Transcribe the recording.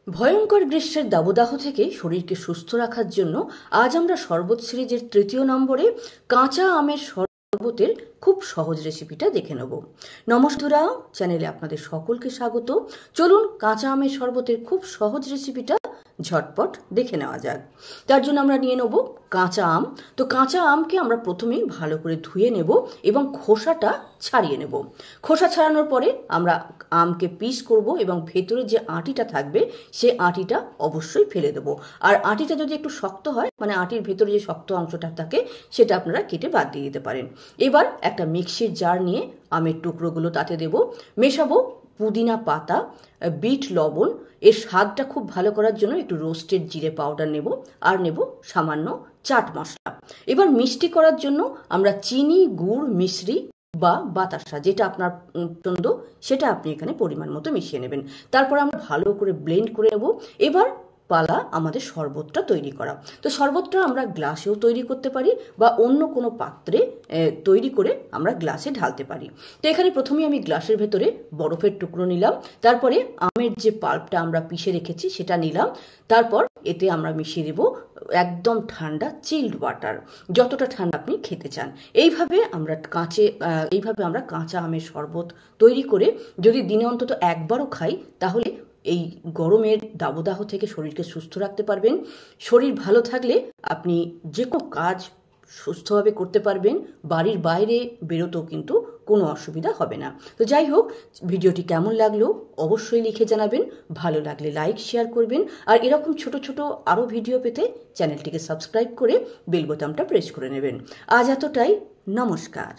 ভয়ঙ্কর গ্রীষ্মের দাবদাহ থেকে শরীরকে সুস্থ রাখার জন্য আজ আমরা শরবত সিরিজের ৩য় নম্বরে কাঁচা আমের শরবতের খুব সহজ রেসিপিটা দেখে নেব। নমস্কার, চ্যানেলে আপনাদের সকলকে স্বাগত। চলুন কাঁচা আমের শরবতের খুব সহজ রেসিপিটা ঝটপট দেখে নেওয়া যাক। তার জন্য আমরা নিয়ে নেব কাঁচা আম। তো কাঁচা আমকে আমরা প্রথমেই ভালো করে ধুয়ে নেব এবং খোসাটা ছাড়িয়ে নেব। খোসা ছাড়ানোর পরে আমরা আমকে পিস করব এবং ভেতরে যে আঁটিটা থাকবে সে আঁটিটা অবশ্যই ফেলে দেবো। আর আঁটিটা যদি একটু শক্ত হয়, মানে আঁটির ভেতরে যে শক্ত অংশটা থাকে সেটা আপনারা কেটে বাদ দিয়ে দিতে পারেন। এবার একটা মিক্সির জার নিয়ে আমের টুকরোগুলো তাতে দেব, মেশাবো পুদিনা পাতা, বিট লবণ, এর স্বাদটা খুব ভালো করার জন্য একটু রোস্টেড জিরে পাউডার নেব, আর নেব সামান্য চাট মশলা। এবার মিষ্টি করার জন্য আমরা চিনি, গুড়, মিশ্রি বা বাতাসা, যেটা আপনার পছন্দ সেটা আপনি এখানে পরিমাণ মতো মিশিয়ে নেবেন। তারপর আমরা ভালো করে ব্লেন্ড করে নেব। এবার পালা আমাদের শরবতটা তৈরি করা। তো শরবতটা আমরা গ্লাসেও তৈরি করতে পারি বা অন্য কোনো পাত্রে তৈরি করে আমরা গ্লাসে ঢালতে পারি। তো এখানে প্রথমেই আমি গ্লাসের ভেতরে বরফের টুকরো নিলাম, তারপরে আমের যে পাল্পটা আমরা পিষে রেখেছি সেটা নিলাম, তারপর এতে আমরা মিশিয়ে দেব একদম ঠান্ডা চিল্ড ওয়াটার, যতটা ঠান্ডা আপনি খেতে চান। এইভাবে আমরা কাঁচা আমের শরবত তৈরি করে যদি দিনে অন্তত একবারও খাই, তাহলে এই গরমের দাবদাহ থেকে শরীরকে সুস্থ রাখতে পারবেন। শরীর ভালো থাকলে আপনি যে কোনো কাজ সুস্থভাবে করতে পারবেন, বাড়ির বাইরে বেরোতেও কিন্তু কোনো অসুবিধা হবে না। তো যাই হোক, ভিডিওটি কেমন লাগলো অবশ্যই লিখে জানাবেন। ভালো লাগলে লাইক শেয়ার করবেন, আর এরকম ছোট ছোট আরও ভিডিও পেতে চ্যানেলটিকে সাবস্ক্রাইব করে বেল বোতামটা প্রেস করে নেবেন। আজ এতটাই, নমস্কার।